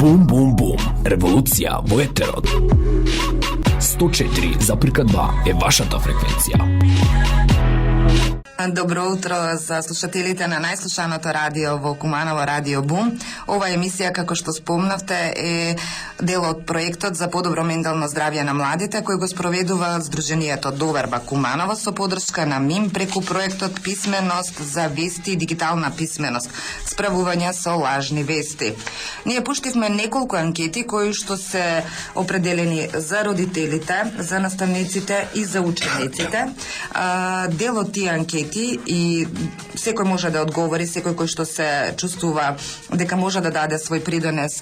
Bum Bum Bum, revolucija во етерот. 104,2 е вашата фреквенција. Добро утро за слушателите на најслушаното радио во Куманово, Радио Бум. Ова емисија, како што спомнавте, е дел од проектот за подобро ментално здравје на младите, кој го спроведува Сдруженијето Доверба Куманово со поддршка на МИМ преку проектот Писменост за вести и дигитална писменост, справување со лажни вести. Ние пуштивме неколку анкети кои што се определени за родителите, за наставниците и за учениците. Дел од тие анкети и секој може да одговори, секој кој што се чувствува дека може да даде свој придонес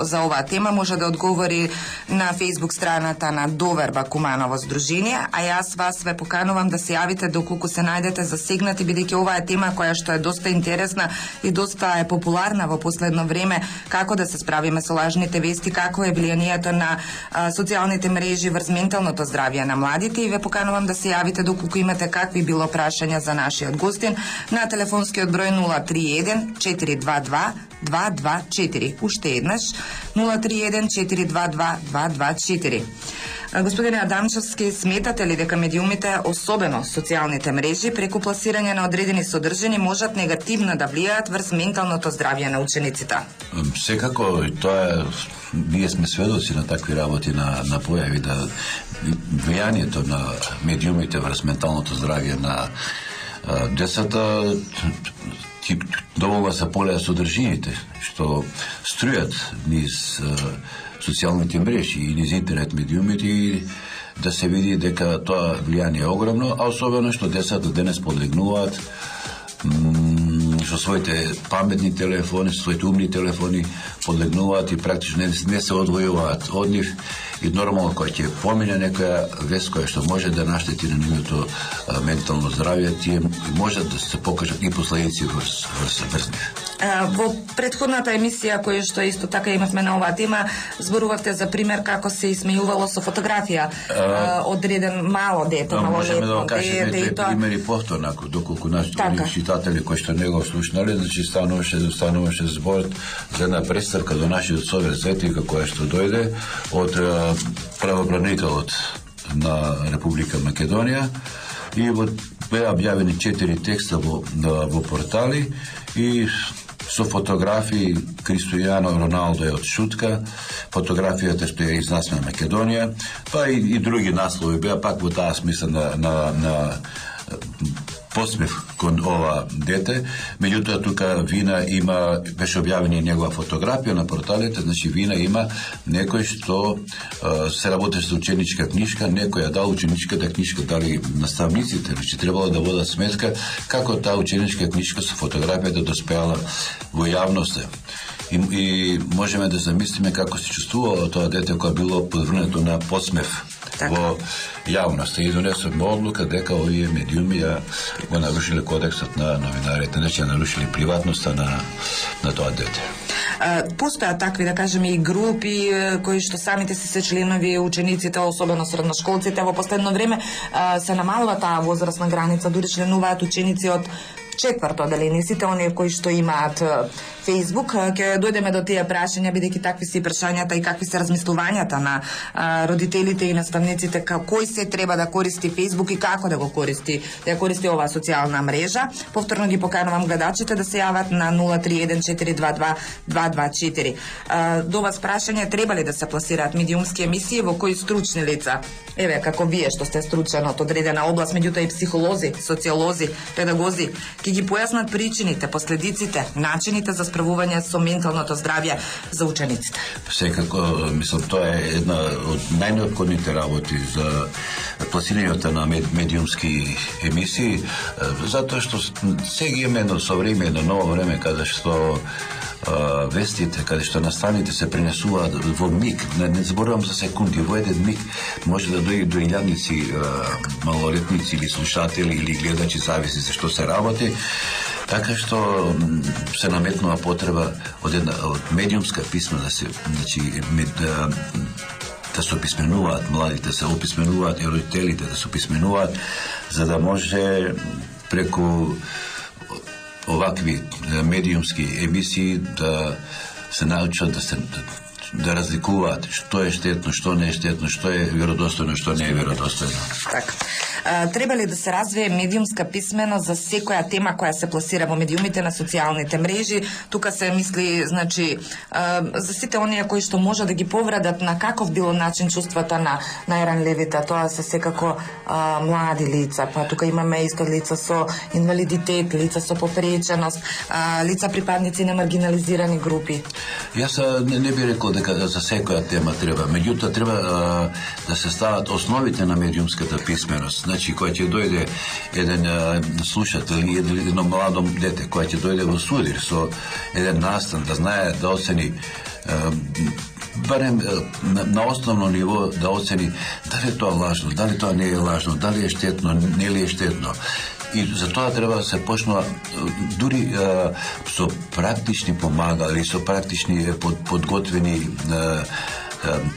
за оваа тема, може да одговори на Facebook страната на Доверба Куманово Сдружение, а јас вас ве поканувам да се јавите доколку се најдете засегнати, бидејќи оваа е тема која што е доста интересна и доста е популарна во последно време, како да се справиме со лажните вести, како е влијанието на социјалните мрежи врз менталното здравје на младите, и ве поканувам да се јавите доколку имате какви било прашања за нашиот гостин на телефонскиот број 031 422 224. Уште еднаш 031 422 224. Господине Адамчевски, сметате ли дека медиумите, особено социјалните мрежи, преку пласирање на одредени содржини можат негативно да влијаат врз менталното здравје на учениците? Секако, тоа ние сме сведоци на такви работи, на појави, да влијанието на медиумите врз менталното здравје на децата доволно се полеа содржините што струјат низ социјалните мрежи и низ интернет медиумите, и да се види дека тоа влијание е огромно, а особено што децата денес подлегнуваат со своите паметни телефони, со своите умни телефони, подлегнуваат и практично не се одвојуваат од нив, и нормално кој ќе помине некоја вест која што може да наштети на нивното ментално здравје, тие можат да се покажат и последици врз нив. Во претходната емисија, која што исто така имавме на оваа тема, зборувавте за пример како се исмејувало со фотографија одреден мало дете, малолетно. Можеме да кажеме две примери повторно, доколку нашите читатели кои што не го слушнале, значи стануваше збор за една престрка до нашиот совет за етика која што дојде од правобранителот на Република Македонија, и беа објавени 4 текста во портали, и со фотографии Кристојано Роналдо е од шутка, фотографијата што е изнасна на Македонија, па и други наслови беа пак во таа смисла на посмев кон ова дете. Меѓутоа тука вина беше објавена негова фотографија на порталите, значи вина има некој што се работи со ученичка книжка, некој ја дал ученичката книжка, дали наставниците, значи требало да водат сметка како таа ученичка книжка со фотографијата доспеала во јавноста. И можеме да замислиме како се чувствувало тоа дете кога било подврнето на посмев во јавноста, и донесовме одлука дека овие медиуми го нарушиле кодексот на новинарите, значи нарушили приватноста на тоа дете. Постојат такви, да кажеме, и групи кои што самите се членови, учениците, особено средношколците, во последно време се намалува таа возрастна граница, дури членуваат ученици од четврто одделение, сите оние кои што имаат Facebook. Ќе дојдеме до тие прашања, бидејќи такви се прашањата и какви се размислувањата на родителите и наставниците, кој се треба да користи Facebook и како да го користи, да ја користи оваа социјална мрежа. Повторно ги поканувам гледачите да се јават на 031 422 224. До вас прашање: треба ли да се пласираат медиумски емисии во кои стручни лица, еве како вие што сте стручен од одредена област, меѓутоа и психолози, социолози, педагози, ќе ги појаснат причините, последиците, начините за справување со менталното здравје за учениците? Секако, мислам, тоа е една од најнеопходните работи за пласирањето на медиумски емисии, затоа што сега имаме едно современо ново време каде што вестите, каде што настаните се пренесуваат во миг, не зборувам за секунди, во еден миг може да дојде до илјадници малолетници или слушатели или гледачи, зависи за што се работи. Така што се наметнува потреба од медиумска писменост, значи да се описменуваат младите, да се описменуваат и родителите, да се описменуваат, за да може преку овакви медиумски емисии да se naučiti da razlikuvati što je štetno, što ne je štetno, što je vjerodostojno, što ne je vjerodostojno. Так. Треба ли да се развие медиумска писменост за секоја тема која се пласира во медиумите на социјалните мрежи? Тука се мисли, значи, за сите оние кои што може да ги повредат на каков било начин чувствата на најранливите, тоа се секако млади лица, па тука имаме исто лица со инвалидитет, лица со попреченост, лица припадници на маргинализирани групи. Јас не би рекол дека за секоја тема треба, меѓутоа треба да се стават основите на медиумската писменост. Значи, која ќе дојде еден слушател или едно младо дете, која ќе дојде во судир со еден настан, да знае да оцени барем на основно ниво да оцени дали е тоа лажно, дали тоа не е лажно, дали е штетно, не ли е штетно. И за тоа треба да се почнува дури со практични помагали, со практични подготвени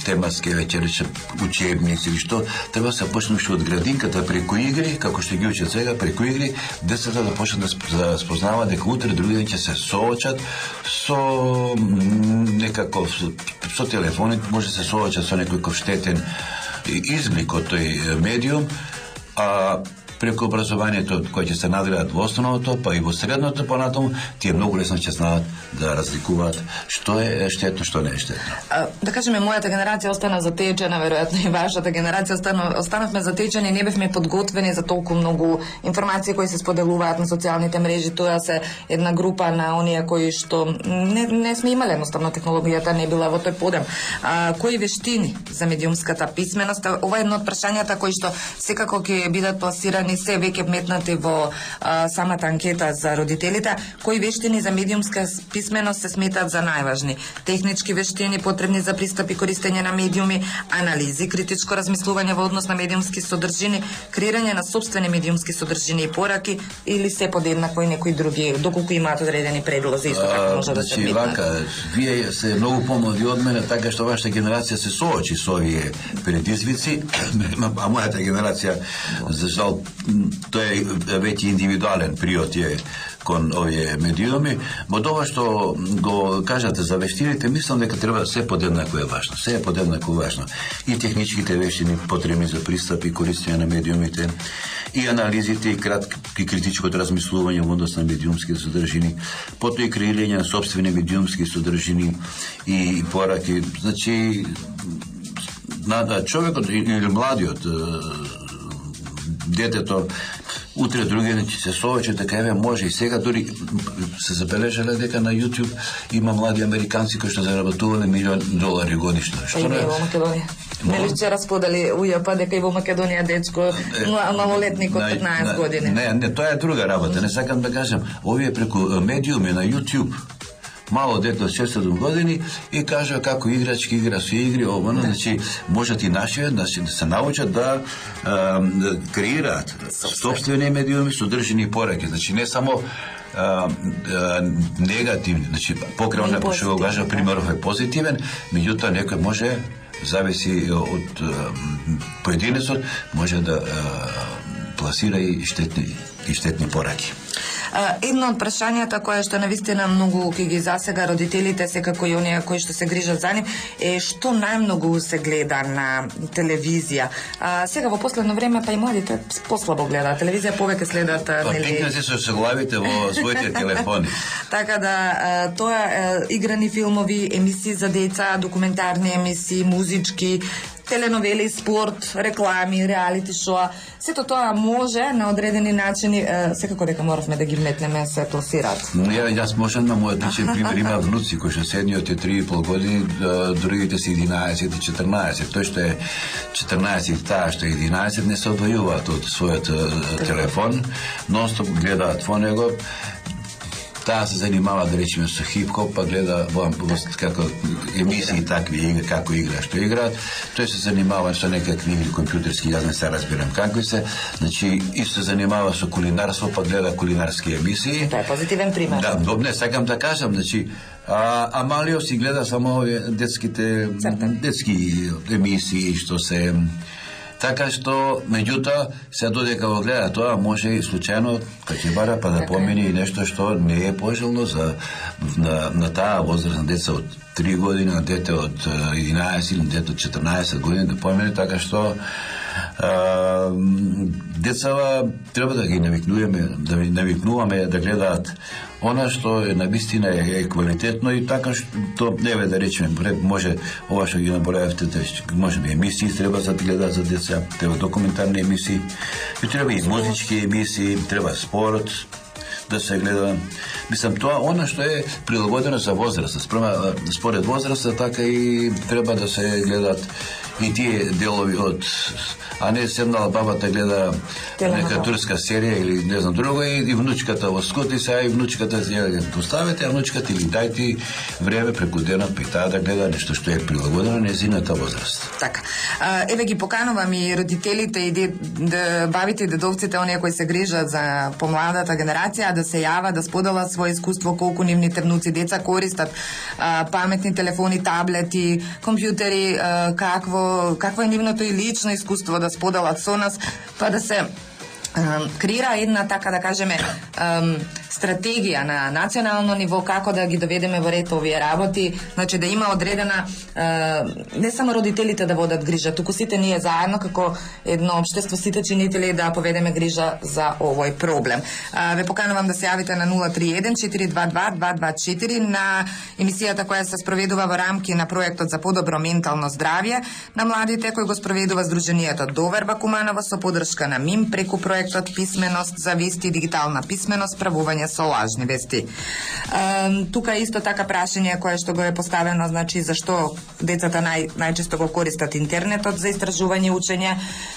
тематски вечериче учебници или што, треба да се почне уште од градинката преку игри, како што ги учат сега, преку игри, децата да почнат да спознаваат дека утре други ден ќе се соочат со некаков со телефони, може да се соочат со некој штетен изблик од тој медиум, а преку образованието кој ќе се надградат во основното, па и во средното понатаму, тие многу лесно ќе знаат да разликуваат што е штетно, што не е штетно. Да кажеме, мојата генерација остана затечена, веројатно и вашата генерација останавме затечени, не бевме подготвени за толку многу информации кои се споделуваат на социјалните мрежи. Тоа се една група на оние кои што не сме имале, едноставно технологијата не била во тој подем. Кои вештини за медиумската писменост? Ова е едно од прашањата кои што секако ќе бидат пласирани се веќе вметнати во самата анкета за родителите. Кои вештини за медиумска писменост се сметаат за најважни? Технички вештини потребни за пристап и користење на медиуми, анализи, критичко размислување во однос на медиумски содржини, креирање на сопствени медиумски содржини и пораки, или се подеднакво и некои други, доколку имаат одредени предлози, исто така може да се вметнат. Вака, вие се многу помлади од мене, така што вашата генерација се соочи со овие предизвици, а мојата генерација, за жал, тоа е веќе индивидуален приот е кон овие медиуми, но тоа што го кажате за вештините, мислам дека треба се подеднакво е важно. Се е подеднакво важно. И техничките вештини потребни за пристап и користење на медиумите, и анализите и критичкото размислување во однос на медиумски содржини, потоа и креирање на сопствени медиумски содржини и пораки. Значи, човекот или младиот детето утре други ден ќе се соочи дека еве може и сега дури се забележале дека на YouTube има млади американци кои што заработувале $1,000,000 годишно. Што не во Македонија? Нели вчера сподели УЈП дека и во Македонија дечко малолетник од 15 години. Не, тоа е друга работа. Не сакам да кажам, овие преку медиуми на YouTube мало дете од 6 години и кажа како играчки игра со игри, овоно, значи можат и нашите да се научат да креираат сопствени медиуми, содржини пораки, значи не само негативни, значи покрај некој што го кажа примеров е позитивен, меѓутоа некој може, зависи од поединецот, може да пласира и штетни пораки. Едно од прашањата кое што навистина многу ќе ги засега родителите, секако и оние кои што се грижат за нив, е што најмногу се гледа на телевизија. Сега во последно време па и младите послабо гледаат телевизија, повеќе следат нели се со главите во своите телефони. Така да тоа играни филмови, емисии за деца, документарни емисии, музички, теленовели, спорт, реклами, реалити шоа, сето тоа може на одредени начини, секако дека моравме да ги вметнеме, се пласираат. Јас можам на мојот личен пример, има внуци кои што седниот е 3,5 години, другите се 11 и 14. Тој што е 14 и таа што е 11 не се одвојуваат од својот телефон, нонстоп гледаат во него. Таа се занимава, да речеме, со хип-хоп, па гледа како емисии такви игри, како игра што играат. Тој се занимава со некакви игри компјутерски, јас не се разбирам какви се. Значи, исто се занимава со кулинарство, па гледа кулинарски емисии. Тоа е позитивен пример. Да, не, сакам да кажам, значи, а малиот си гледа само детски емисии што се Така што, меѓутоа, се додека го гледа тоа, може и случајно, кога ќе бара, па да помени и нешто што не е пожелно на таа возраст на деца од 3 години, на дете од 11 или на дете од 14 години да помени, така што децава треба да ги навикнуваме да гледаат она што е навистина е квалитетно и така што еве да речеме може ова што ги набројавте, може би емисии треба да гледаат за деца, треба документарни емисии, и треба и музички емисии, треба спорт да се гледа. Мислам, тоа она што е прилагодено за возраста, според возраста, така и треба да се гледаат и тие делови од, а не седнала бабата гледа нека турска серија или не знам друго и внучката во скоти се, и внучката ја поставете, а внучката или дајте време преку денот па и таа да гледа нешто што е прилагодено на незината возраст. Така. Еве ги поканувам и родителите и бабите и дедовците, оние кои се грижат за помладата генерација, да се јава, да споделат свое искуство колку нивните внуци деца користат паметни телефони, таблети, компјутери, какво е нивното и лично искуство да споделат со нас, па да се креира една, така да кажеме, стратегија на национално ниво како да ги доведеме во ред овие работи, значи да има одредена не само родителите да водат грижа, туку сите ние заедно како едно општество, сите чинители да поведеме грижа за овој проблем. Ве поканувам да се јавите на 031-422-224 на емисијата која се спроведува во рамки на проектот за подобро ментално здравје на младите кој го спроведува Сдруженијето Доверба Куманово со поддршка на МИМ преку проектот Писменост за вести и дигитална писменост, правување со лажни вести. Тука исто така прашање кое што го е поставено, значи зашто децата најчесто го користат интернетот за истражување и учење,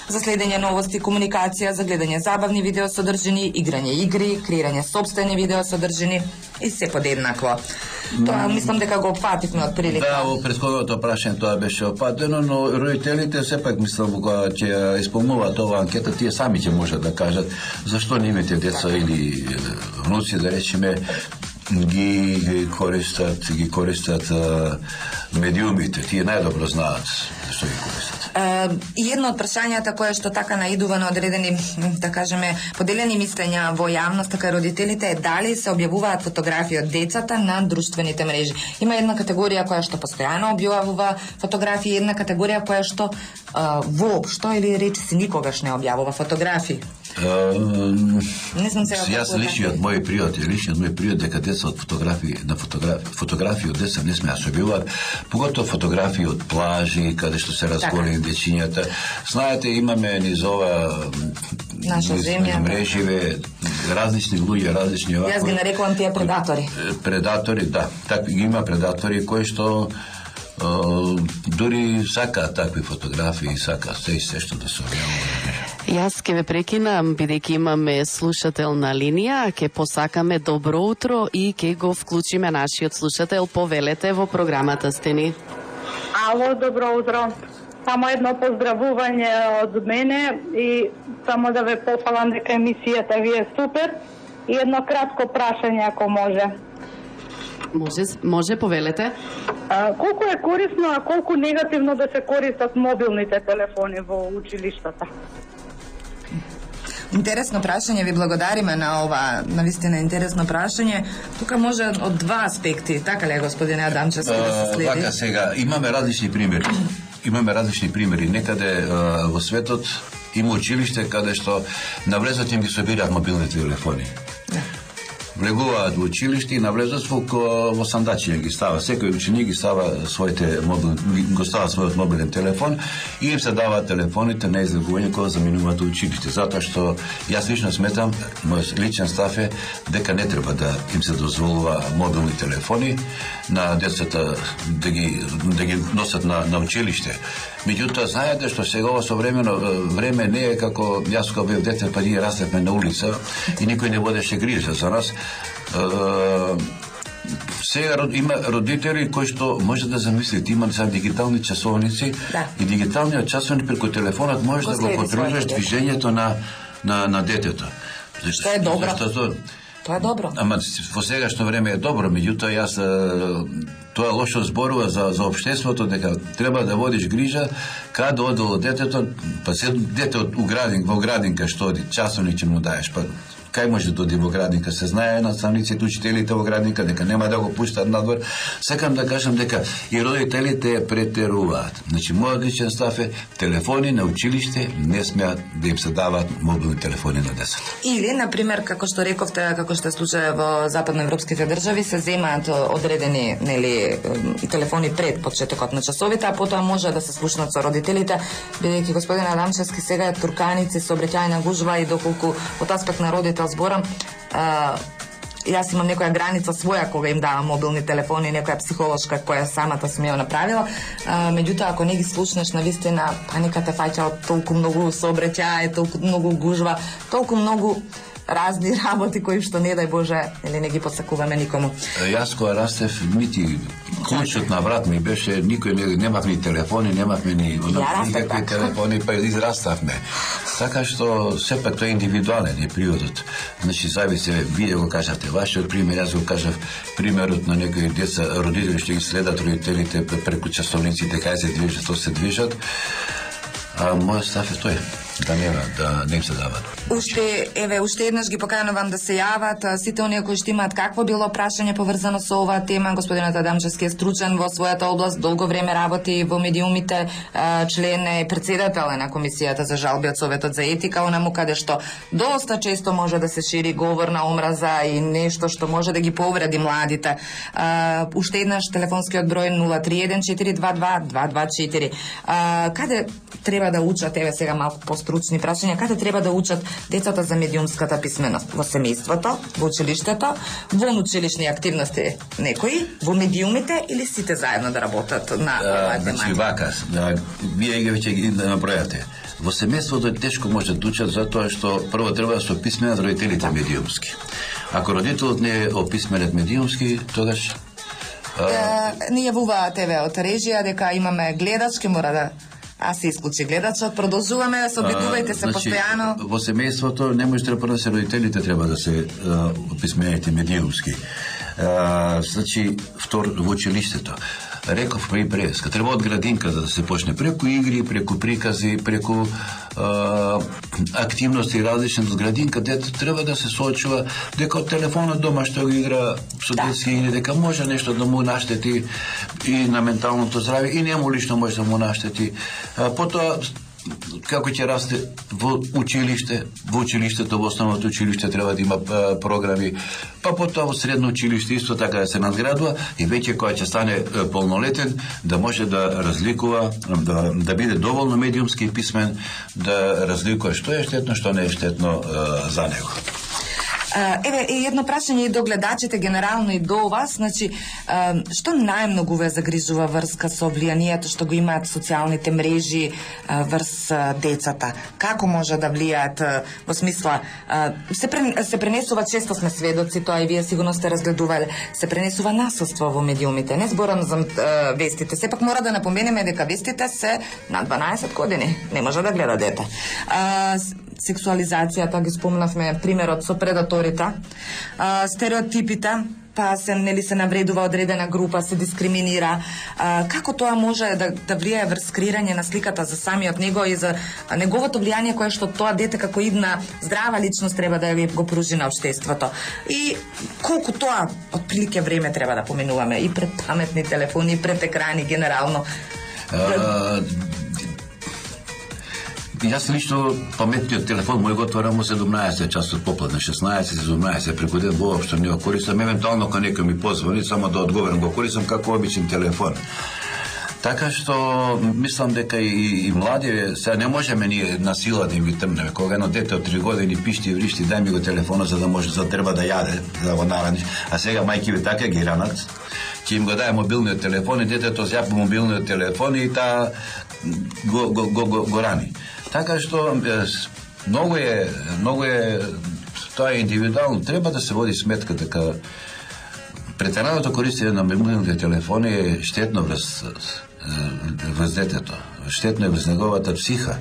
за следење новости, комуникација, за гледање забавни видеосодржини, играње игри, креирање сопствени видеосодржини и се подеднакво. Тоа мислам дека го опфативме од прилика. Да, во претходното прашање тоа беше опфатено, но родителите сепак мислам кога ќе исполнуваат оваа анкета, тие сами ќе можат да кажат зашто нивните деца или внуци, да речеме, ги користат медиумите. Тие најдобро знаат што ги користат. И едно од прашањата кое што така наидува на одредени, да кажеме, поделени мислења во јавноста кај родителите е дали се објавуваат фотографии од децата на друштвените мрежи. Има една категорија која што постојано објавува фотографии, една категорија која што воопшто или речиси никогаш не објавува фотографии. Не знам сега. Јас личниот мој пријат дека деца од фотографии од деца не сме да се објавуваат, поготово фотографии од плажи каде што се разголени дечињата. Знаете, имаме низ ова наша земја мреживе различни луѓе, различни овако. Јас ги нарекувам тие предатори. Предатори, да. Така има предатори кои што дури сакаат такви фотографии, сакаат се што да се објавува. Јас ќе ве прекинам, бидејќи имаме слушател на линија, ќе посакаме добро утро и ќе го вклучиме нашиот слушател. Повелете, во програмата сте ни. Ало, добро утро. Само едно поздравување од мене и само да ве пофалам дека емисијата ви е супер и едно кратко прашање ако може. Може, повелете. Колку е корисно, а колку негативно да се користат мобилните телефони во училиштата? Интересно прашање, ви благодариме на ова навистина интересно прашање. Тука може од два аспекти, така ли господине Адамчевски да се следи? Вака сега, имаме различни примери. Некаде во светот има училиште каде што навлезот им ги собираат мобилни телефони. Влегуваат во училиште и навлезат во сандачи ги става. Секој ученик ги става својот мобилен телефон и им се даваат телефоните на излегување кога заминуваат во училиште. Затоа што јас лично сметам, мој личен став е дека не треба да им се дозволува мобилни телефони на децата да ги носат на училиште. Меѓутоа, знаете што сега ова современо време не е како јас кога бев дете, па ние растевме на улица и никој не водеше грижа за нас. Сега има родители кои што може да замислите, има сега дигитални часовници и дигиталниот часовник преку телефонот можеш да го контролираш движењето на детето. Што е добро. Тоа е добро. Ама во сегашно време е добро, меѓутоа јас тоа лошо зборува за општеството, дека треба да водиш грижа каде одело детето, па се дете во градинка што оди, часовник ќе му даеш, па кај може да оди во градинка, се знае наставниците, учителите во градинка дека нема да го пуштат надвор. Сакам да кажам дека и родителите претеруваат. Значи, мојот личен став е телефони на училиште не смеат да им се даваат мобилни телефони на децата. Или, например, како што рековте, како што е случај во западноевропските држави, се земаат одредени телефони пред почетокот на часовите, а потоа може да се слушнат со родителите, бидејќи господин Адамчевски сега е турканици со обраќање на гужва и доколку од аспект на родител зборам, јас имам некоја граница своја кога им давам мобилни телефони, некоја психолошка која самата сум ја направила. Меѓутоа, ако не ги слушнеш на вистина, па нека те фаќа од толку многу сообраќај, толку многу гужва, толку многу разни работи кои што не дај Боже, или не ги посакуваме никому. Јас кога растев, нити клучот на врат ми беше, никој немав ни телефони, немавме ни никакви телефони, па израставме. Така што сепак тоа е индивидуален е приодот. Значи зависи, вие го кажавте вашиот пример, јас го кажав примерот на некои деца, родители што ги следат родителите преку часовниците, кај се движат, што се движат. А мојот став е тој, да не им се дават. Уште еднаш ги поканувам да се јават сите оние кои што имаат какво било прашање поврзано со оваа тема. Господинот Адамчевски е стручен во својата област, долго време работи во медиумите, член е председател на комисијата за жалби од Советот за етика, онаму каде што доста често може да се шири говор на омраза и нешто што може да ги повреди младите. Уште еднаш телефонскиот број 031 422 Каде треба да учат, еве сега малку постручни прашања, каде треба да учат децата за медиумската писменост? Во семејството, во училиштето, во училишни активности некои, во медиумите или сите заедно да работат на оваа тематика? Значи вака, вие ги веќе ги набројате. Во семејството тешко може да учат затоа што прво треба да се описменат родителите медиумски. Ако родителот не е описменет медиумски, тогаш Ние во ТВ од режија дека имаме гледач, ке мора да се исклучи гледачот. Продолжуваме, собитувајте се постојано. Во семејството не може да се родителите треба да се описменети медиумски. Значи, во училиштето. Реков и преска. Треба од градинка да се почне преку игри, преку прикази, преку активности различни од градинка, дете треба да се соочува дека од телефонот дома што го игра со детски игри, дека може нешто да му наштети и на менталното здравје и нему лично може да му наштети. Потоа како ќе расте во училиштето, во основното училиште треба да има програми, па потоа во средно училиште исто така да се надградува и веќе кој ќе стане полнолетен да може да разликува, да биде доволно медиумски писмен, да разликува што е штетно, што не е штетно за него. Еве, и едно прашање и до гледачите, генерално и до вас, значи, што најмногу ве загрижува врска со влијанието што го имаат социјалните мрежи врз децата? Како може да влијаат, во смисла, се пренесува, често сме сведоци, тоа и вие сигурно сте разгледувале, се пренесува насилство во медиумите, не зборам за вестите, сепак мора да напоменеме дека вестите се на 12 години, не може да гледа дете. Сексуализацијата, ги спомнавме примерот со предаторите, стереотипите, па се навредува одредена група, се дискриминира. Како тоа може да влијае врз креирање на сликата за самиот него и за неговото влијание кое што тоа дете како една здрава личност треба да го пружи на општеството. И колку тоа отприлike време треба да поминуваме и пред паметни телефони, и пред екрани генерално. Јас лично паметниот телефон мој го отворам во 17 часот попладне, 16-17, преку ден воопшто не го користам, евентуално кога некој ми позвони, само да одговорам, го користам како обичен телефон. Така што мислам дека и млади, сега не можеме ние на сила да им ги трнеме. Кога едно дете од 3 години пишти и вришти, дај ми го телефонот за да може, за треба да јаде, да го нараниш. А сега мајкиве така ги ранат, ќе им го даде мобилниот телефон и детето зјапа мобилниот телефон и таа го рани. Така што многу е тоа е индивидуално. Треба да се води сметка дека претераното користење на мобилните телефони е штетно врз детето. Штетно е врз неговата психа.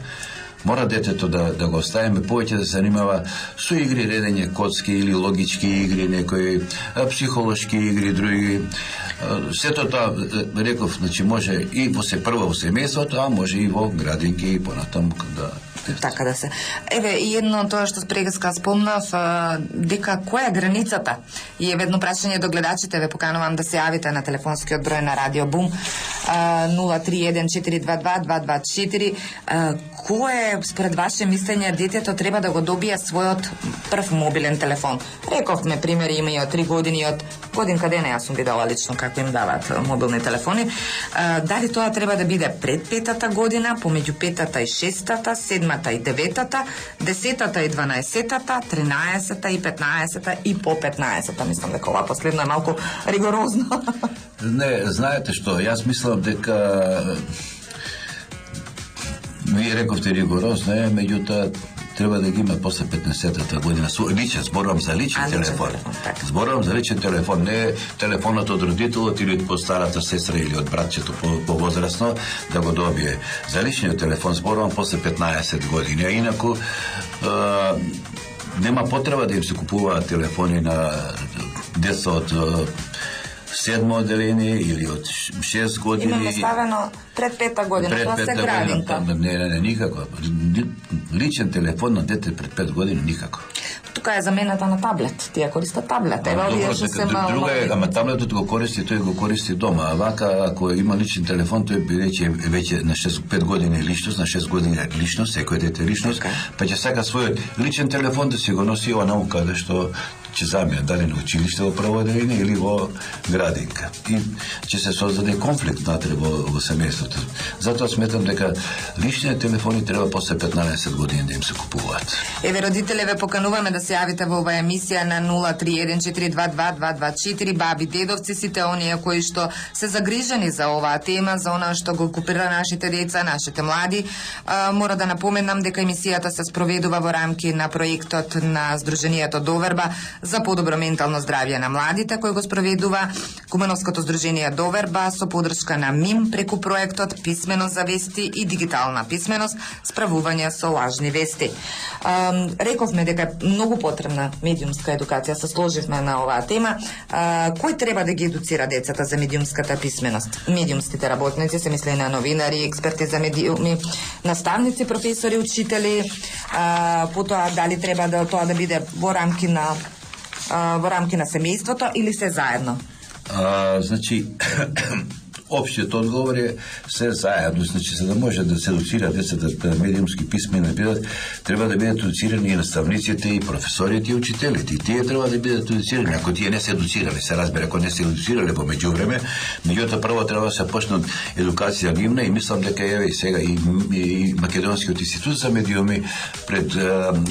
Мора детето да го оставиме повеќе да се занимава со игри, редење коцки или логички игри, некои психолошки игри, други. Сето тоа, реков, значи може и прво во семејството, а може и во градинки и понатаму да... Така да се. Еве, и едно тоа што спреска спомнав, дека која е границата? И е ведно прашање до гледачите, ве поканувам да се јавите на телефонскиот број на Радио Бум 031-422-224. Кое, според ваше мислење, детето треба да го добие својот прв мобилен телефон? Рековме, примери има и од 3 години, од годинка дена јас сум видела лично како им дават мобилни телефони. Дали тоа треба да биде пред 5-та година, помеѓу 5-та и 6-та, 7-та и 9-та, 10-та и 12-та, 13-та и 15-та и по 15-та? Мислам дека ова последно е малку ригорозно. Не, знаете што, јас мислам дека вие рековте ригорозно е, меѓутоа треба да ги има после 15-та година. Личен, зборувам за личен телефон. Зборувам за личен телефон, не телефонот од родителот или од постарата сестра или од братчето повозрасно да го добие. За личниот телефон зборувам после 15 години, а инаку нема потреба да им се купуваат телефони на деца од 7 одделение или од 6 години. Имаме ставено пред 5-та година, тоа се градинка. Не, никако. Личен телефон на дете пред 5 години никако. Тука е замената на таблет. Тие користат таблет. Ева овие што се мало. Друга е, ама таблетот го користи, тој го користи дома. А вака, ако има личен телефон, тој веќе на 5 години личност, на 6 години личност, секој дете личност, па ќе сака својот личен телефон да си го носи онаму каде што ќе замија, дали на училиште во прво одделение или во градинка. И ќе се создаде конфликт натре во семејството. Затоа сметам дека личниот телефони треба после 15 години да им се купуваат. Еве, родители, ве покануваме да се јавите во оваа емисија на 031-422-224. Баби, дедовци, сите оние кои што се загрижени за оваа тема, за она што го окупира нашите деца, нашите млади. Мора да напоменам дека емисијата се спроведува во рамки на проектот на Сдруженијето Доверба за подобро ментално здравје на младите, кој го спроведува Кумановското здружение Доверба со поддршка на МИМ преку проектот Писменост за вести и дигитална писменост, справување со лажни вести. Рековме дека е многу потребна медиумска едукација, се сложивме на оваа тема. Кој треба да ги едуцира децата за медиумската писменост? Медиумските работници, се мисли на новинари, експерти за медиуми, наставници, професори, учители. Потоа дали треба да тоа да биде во рамки на семејството или се заедно? Значи, општиот одговор е се заедно. Значи, за да може да се едуцира децата да медиумски писмени да бидат, треба да бидат едуцирани и наставниците, и професорите, и учителите. И тие треба да бидат едуцирани. Ако тие не се едуцирали, се разбере, ако не се едуцирали во меѓувреме, меѓутоа прво треба да се почне едукација нивна и мислам дека еве и сега и Македонскиот институт за медиуми пред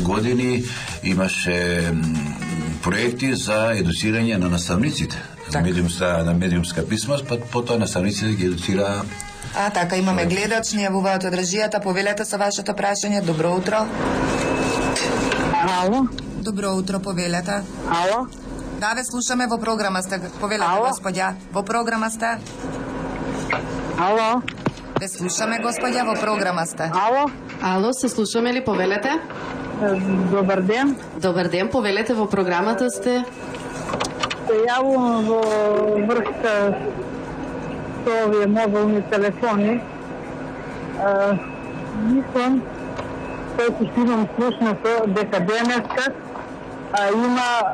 години имаше проекти за едуцирање на наставниците. На медиумска писменост, па потоа наставниците ги едуцира. Така, имаме гледач, ние во од режијата, повелете со вашето прашање. Добро утро. Ало. Добро утро, повелете. Ало. Да, ве слушаме, во програма сте. Повелете, господја. Во програма сте. Ало. Ве слушаме, господја, во програма сте. Ало. Ало, се слушаме ли, повелете? Добар ден. Добар ден, повелете, во програмата сте. Се јавувам во врска со овие мобилни телефони. Мислам, колку си имам слушнато, дека денеска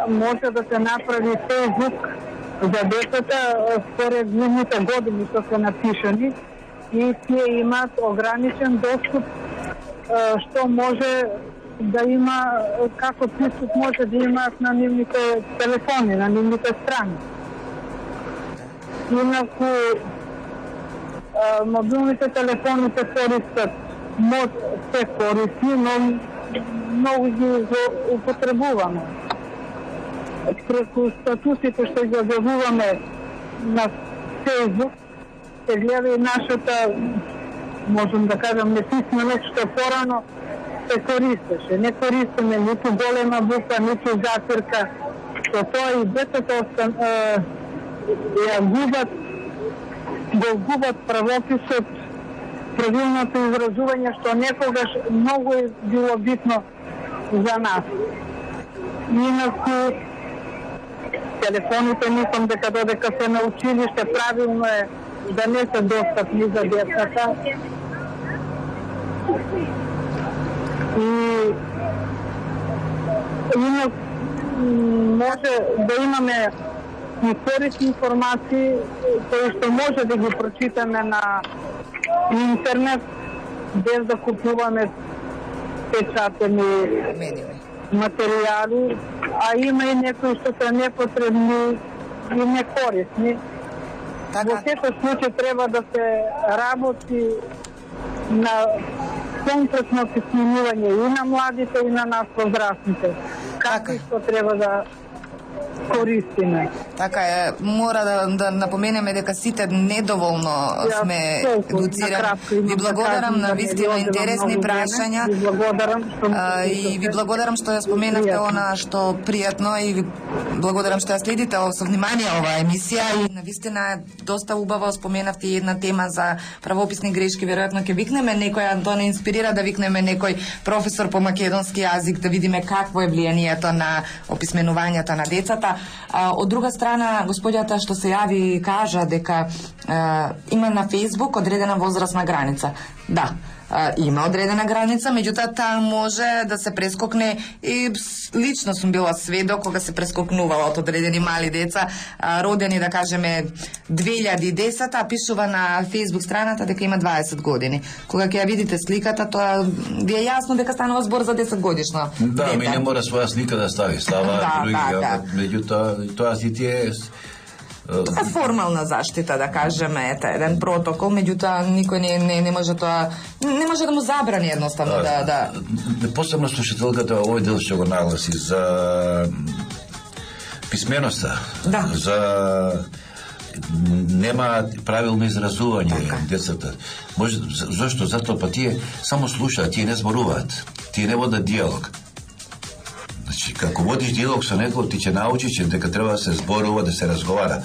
може да се направи Facebook за децата според нивните години што се напишани и тие имаат ограничен доступ што може да има, како приступ може да имаат на нивните телефони, на нивните страни. Инаку, мобилните телефони се користат, се користи, но многу ги употребуваме. Преку статусите што ги објавуваме на Facebook, се гледа и нашата, можем да кажам, неписменост што порано се користеше. Не користиме ниту голема буква, ниту запирка. Со тоа и децата го губат правописот правилното изразување, што некогаш многу е било битно за нас. Инаку, телефоните мислам дека додека се на училиште правилно е да не се достапни за децата. И може да имаме и корисни информации кои што може да ги прочитаме на интернет без да купуваме печатени материјали, а има и некои што се непотребни и некорисни. Во секој случај треба да се работи на конкретно писменување и на младите и на нас возрастните. Како и што треба да користиме. Така е, мора да напоменеме дека сите недоволно сме едуцирани. Ви благодарам на вистина интересни прашања. И ви благодарам што ја споменавте она што пријатно и ви благодарам што ја следите со внимание оваа емисија и на вистина е доста убаво споменавте и една тема за правописни грешки. Веројатно ќе викнеме некој, тоа не инспирира да викнеме некој професор по македонски јазик да видиме какво е влијанието на описменувањето на децата. Од друга страна, господјата што се јави кажа дека има на Facebook одредена возрастна граница. Да, има одредена граница, меѓутоа таа може да се прескокне и лично сум била сведок кога се прескокнувала од одредени мали деца, родени да кажеме 2010, а пишува на Facebook страната дека има 20 години. Кога ќе ја видите сликата, тоа ви е јасно дека станува збор за 10 годишно. Да, ми не мора своја слика да стави, става други, меѓутоа тоа си ти е Тоа е формална заштита, да кажеме, ете, еден протокол, меѓутоа никој не може тоа, не може да му забрани едноставно да... Посебно слушателката овој дел што го нагласи за писменоста, за нема правилно изразување децата. Може, зашто? Затоа па тие само слушаат, тие не зборуваат, тие не водат диалог. Значи, како водиш диалог со некој, ти ќе научиш дека треба да се зборува, да се разговара.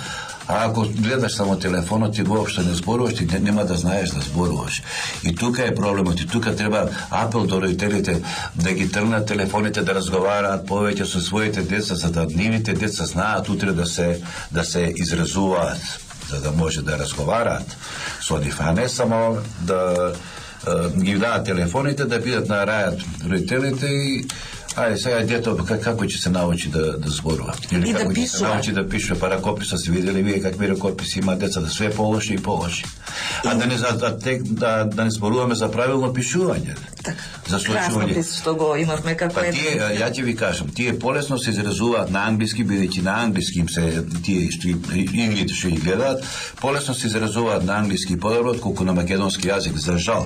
А ако гледаш само телефонот, ти воопшто не зборуваш, ти нема да знаеш да зборуваш. И тука е проблемот, и тука треба апел до родителите да ги тргнат телефоните, да разговараат повеќе со своите деца, за да нивните деца знаат утре да се изразуваат, за да може да разговараат со нив, а не само да ги дадат телефоните, да бидат на рајат родителите и ајде сега дето како ќе се научи да зборува или како ќе се научи да пише, па ракописа се видели вие какви ракописи има децата, све полоши и полоши. А да не зборуваме за правилно пишување. За случување. Што го имавме како е. Ја ќе ви кажам, тие полесно се изразуваат на англиски, бидејќи на англиски им се тие инглите што ги гледаат, полесно се изразуваат на англиски подобро отколку на македонски јазик, за жал.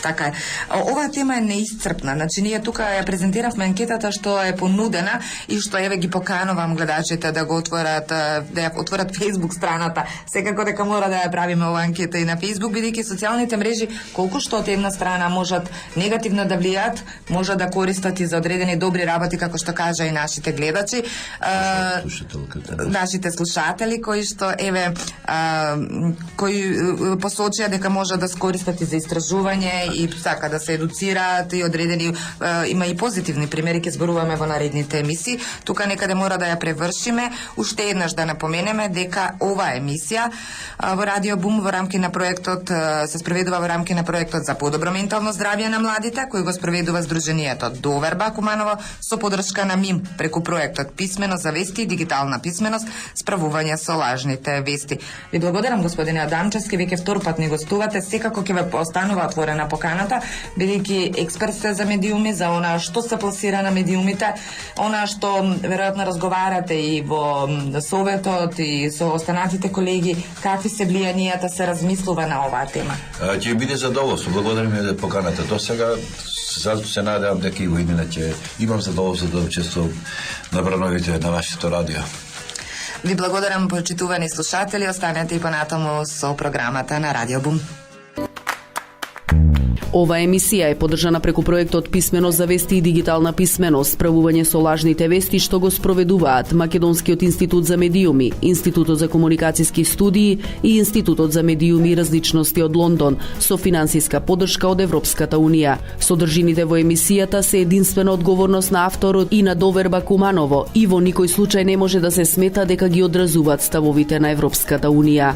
Така е. Оваа тема е неисцрпна. Значи, ние тука ја презентиравме анкетата што е понудена и што еве ги поканувам гледачите да го отворат, да ја отворат Facebook страната. Секако дека мора да ја правиме оваа анкета и на Facebook, бидејќи социјалните мрежи колку што од една страна можат негативно да влијаат, може да користат и за одредени добри работи, како што кажа и нашите гледачи, нашите слушатели кои што еве кои посочија дека може да скористат и за истражување и сака да се едуцираат и одредени има и позитивни примери, ќе зборуваме во наредните емисии. Тука некаде мора да ја превршиме. Уште еднаш да напоменеме дека оваа емисија во Радио Бум во рамки на проектот се спроведува во рамки на проектот за подобро ментално здравје на младите, кој го спроведува Сдруженијето Доверба Куманово со поддршка на МИМ преку проектот Писменост за вести и дигитална писменост, справување со лажните вести. Ви благодарам, господине Адамчевски, веќе втор пат ни гостувате. Секако ќе ве останува отворена поканата, бидејќи експерт сте за медиуми, за она што се пласира на медиумите, она што веројатно разговарате и во советот и со останатите колеги, какви се влијанијата, се размислува на оваа тема. Ќе биде задоволство. Благодарам за поканата до сега. Се надевам дека и во иднина ќе имам задоволство да учествувам на брановите на вашето радио. Ви благодарам, почитувани слушатели, останете и понатаму со програмата на Радио Бум. Ова емисија е поддржана преку проектот Писменост за вести и дигитална писменост, справување со лажните вести што го спроведуваат Македонскиот институт за медиуми, Институтот за комуникацијски студии и Институтот за медиуми и различности од Лондон, со финансиска поддршка од Европската унија. Содржините во емисијата се единствена одговорност на авторот и на Доверба Куманово и во никој случај не може да се смета дека ги одразуваат ставовите на Европската унија.